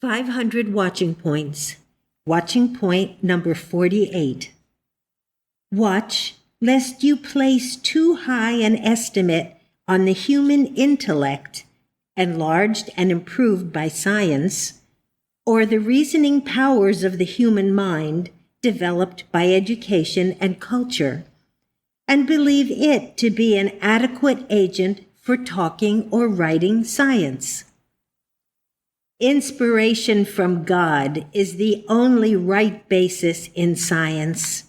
500 watching points. Watching point number 48. Watch, lest you place too high an estimate on the human intellect, enlarged and improved by science, or the reasoning powers of the human mind, developed by education and culture, and believe it to be an adequate agent for talking or writing science. Inspiration from God is the only right basis in science,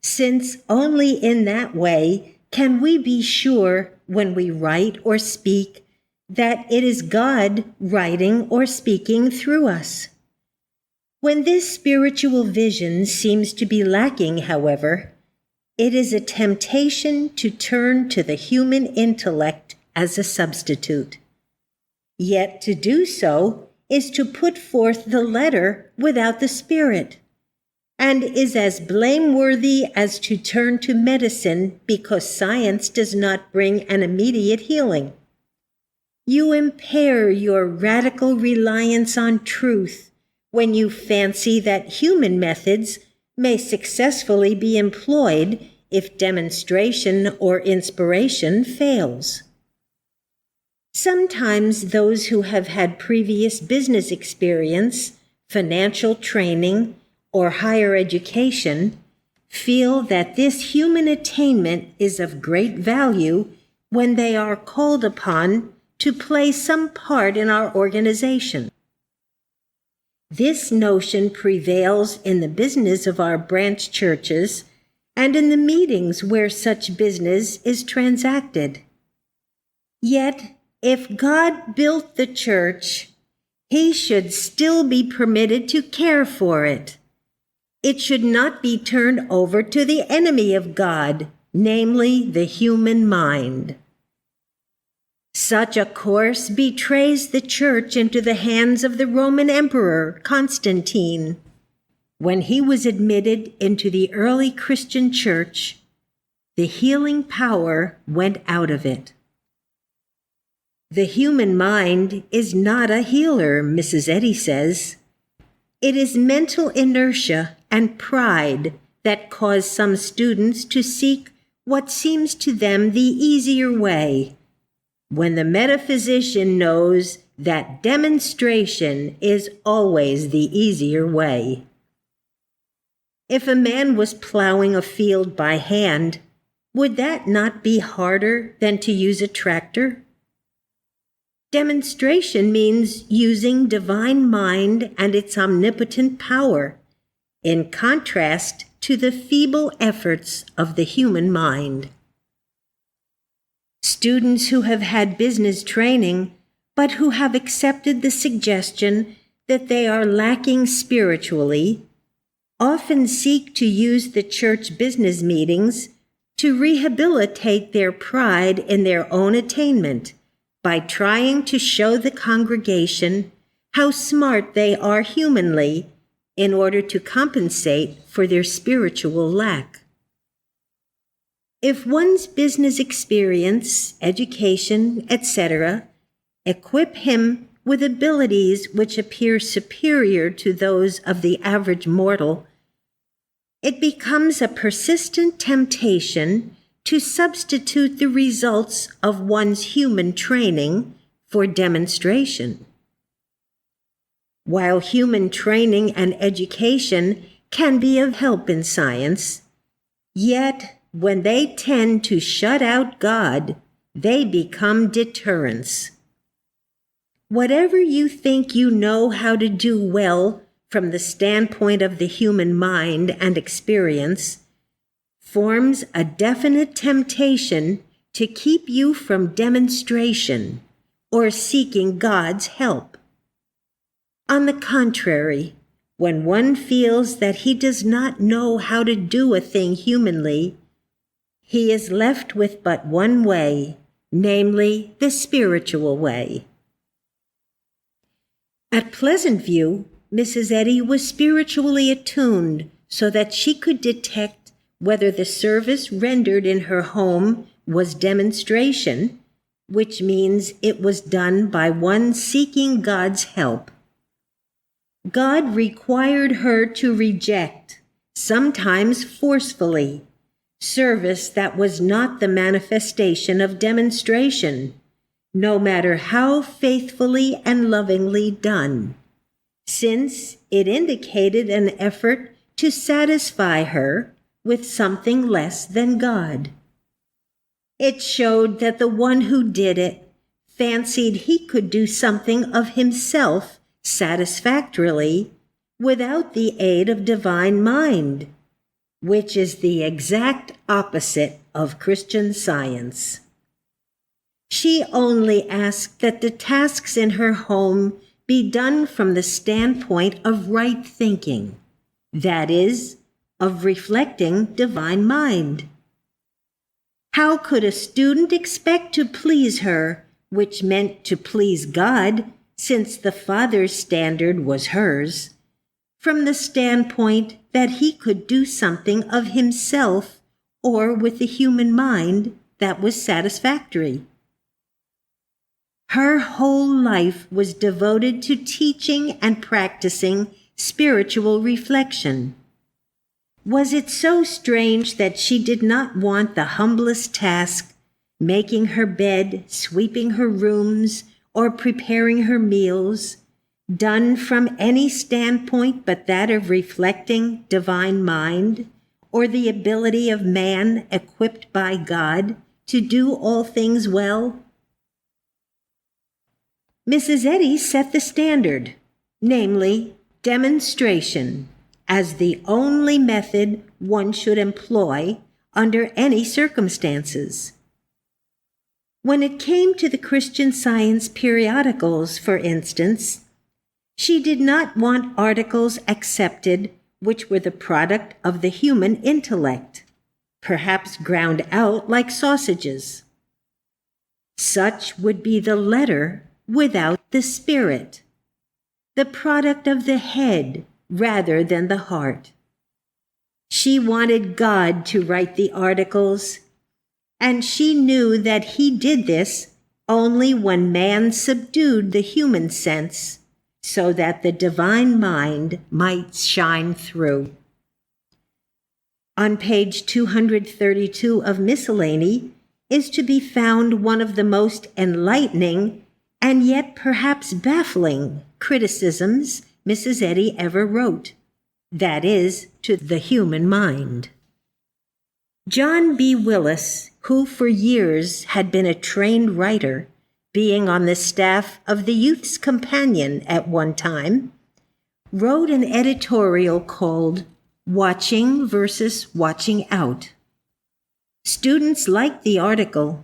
since only in that way can we be sure when we write or speak that it is God writing or speaking through us. When this spiritual vision seems to be lacking, however, it is a temptation to turn to the human intellect as a substitute. Yet to do so is to put forth the letter without the spirit, and is as blameworthy as to turn to medicine because science does not bring an immediate healing. You impair your radical reliance on truth when you fancy that human methods may successfully be employed if demonstration or inspiration fails. Sometimes those who have had previous business experience, financial training, or higher education feel that this human attainment is of great value when they are called upon to play some part in our organization. This notion prevails in the business of our branch churches and in the meetings where such business is transacted. Yet, if God built the church, He should still be permitted to care for it. It should not be turned over to the enemy of God, namely the human mind. Such a course betrays the church into the hands of the Roman Emperor Constantine. When he was admitted into the early Christian church, the healing power went out of it. The human mind is not a healer, Mrs. Eddy says. It is mental inertia and pride that cause some students to seek what seems to them the easier way, when the metaphysician knows that demonstration is always the easier way. If a man was plowing a field by hand, would that not be harder than to use a tractor? Demonstration means using divine mind and its omnipotent power, in contrast to the feeble efforts of the human mind. Students who have had business training, but who have accepted the suggestion that they are lacking spiritually, often seek to use the church business meetings to rehabilitate their pride in their own attainment by trying to show the congregation how smart they are humanly in order to compensate for their spiritual lack. If one's business experience, education, etc., equip him with abilities which appear superior to those of the average mortal, it becomes a persistent temptation to substitute the results of one's human training for demonstration. While human training and education can be of help in science, yet when they tend to shut out God, they become deterrents. Whatever you think you know how to do well from the standpoint of the human mind and experience forms a definite temptation to keep you from demonstration or seeking God's help. On the contrary, when one feels that he does not know how to do a thing humanly, he is left with but one way, namely the spiritual way. At Pleasant View, Mrs. Eddy was spiritually attuned so that she could detect whether the service rendered in her home was demonstration, which means it was done by one seeking God's help. God required her to reject, sometimes forcefully, service that was not the manifestation of demonstration, no matter how faithfully and lovingly done, since it indicated an effort to satisfy her with something less than God. It showed that the one who did it fancied he could do something of himself satisfactorily without the aid of divine mind, which is the exact opposite of Christian Science. She only asked that the tasks in her home be done from the standpoint of right thinking, that is, of reflecting divine mind. How could a student expect to please her, which meant to please God, since the Father's standard was hers, from the standpoint that he could do something of himself or with the human mind that was satisfactory? Her whole life was devoted to teaching and practicing spiritual reflection. Was it so strange that she did not want the humblest task, making her bed, sweeping her rooms, or preparing her meals, done from any standpoint but that of reflecting divine mind, or the ability of man equipped by God to do all things well? Mrs. Eddy set the standard, namely demonstration, as the only method one should employ under any circumstances. When it came to the Christian Science periodicals, for instance, she did not want articles accepted which were the product of the human intellect, perhaps ground out like sausages. Such would be the letter without the spirit, the product of the head rather than the heart. She wanted God to write the articles, and she knew that he did this only when man subdued the human sense so that the divine mind might shine through. On page 232 of Miscellany is to be found one of the most enlightening and yet perhaps baffling criticisms Mrs. Eddy ever wrote, that is, to the human mind. John B. Willis, who for years had been a trained writer, being on the staff of the Youth's Companion at one time, wrote an editorial called Watching versus Watching Out. Students liked the article,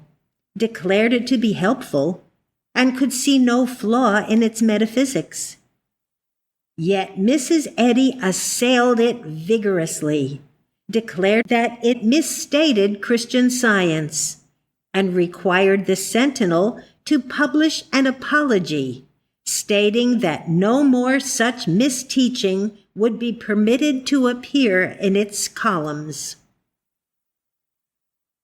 declared it to be helpful, and could see no flaw in its metaphysics. Yet Mrs. Eddy assailed it vigorously, declared that it misstated Christian Science, and required the Sentinel to publish an apology, stating that no more such misteaching would be permitted to appear in its columns.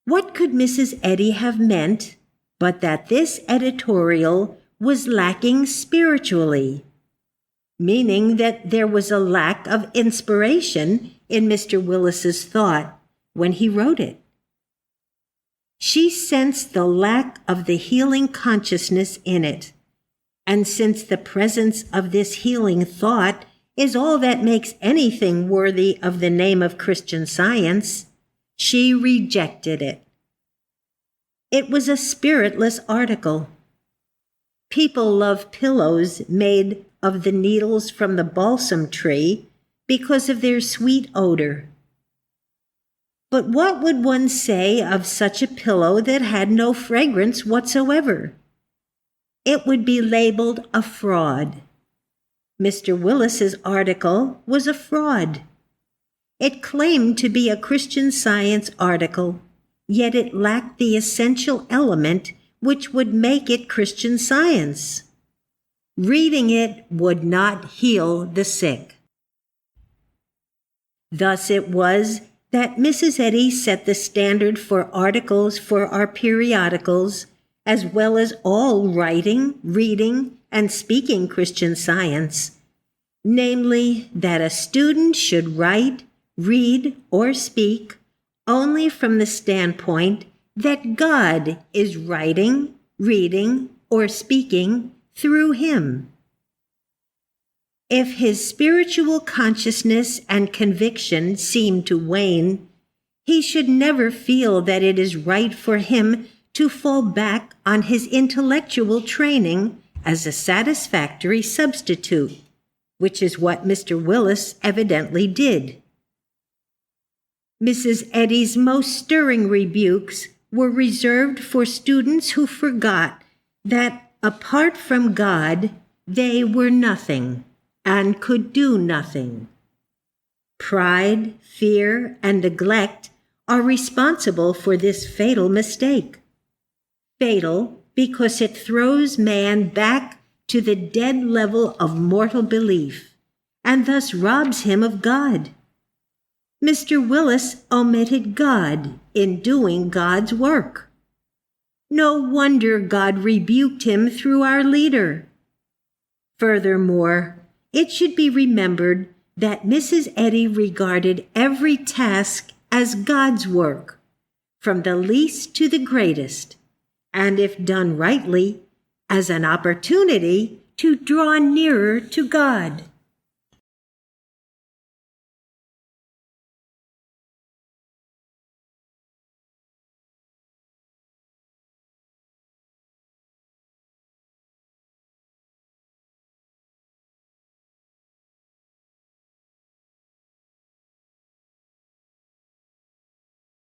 What could Mrs. Eddy have meant but that this editorial was lacking spiritually, meaning that there was a lack of inspiration in Mr. Willis's thought when he wrote it? She sensed the lack of the healing consciousness in it, and since the presence of this healing thought is all that makes anything worthy of the name of Christian Science, she rejected it. It was a spiritless article. People love pillows made of the needles from the balsam tree because of their sweet odor. But what would one say of such a pillow that had no fragrance whatsoever? It would be labeled a fraud. Mr. Willis's article was a fraud. It claimed to be a Christian Science article, yet it lacked the essential element which would make it Christian Science. Reading it would not heal the sick. Thus it was that Mrs. Eddy set the standard for articles for our periodicals, as well as all writing, reading, and speaking Christian Science, namely that a student should write, read, or speak only from the standpoint that God is writing, reading, or speaking through him. If his spiritual consciousness and conviction seem to wane, he should never feel that it is right for him to fall back on his intellectual training as a satisfactory substitute, which is what Mr. Willis evidently did. Mrs. Eddy's most stirring rebukes were reserved for students who forgot that, apart from God, they were nothing and could do nothing. Pride, fear, and neglect are responsible for this fatal mistake. Fatal because it throws man back to the dead level of mortal belief and thus robs him of God. Mr. Willis omitted God in doing God's work. No wonder God rebuked him through our leader. Furthermore, it should be remembered that Mrs. Eddy regarded every task as God's work, from the least to the greatest, and if done rightly, as an opportunity to draw nearer to God.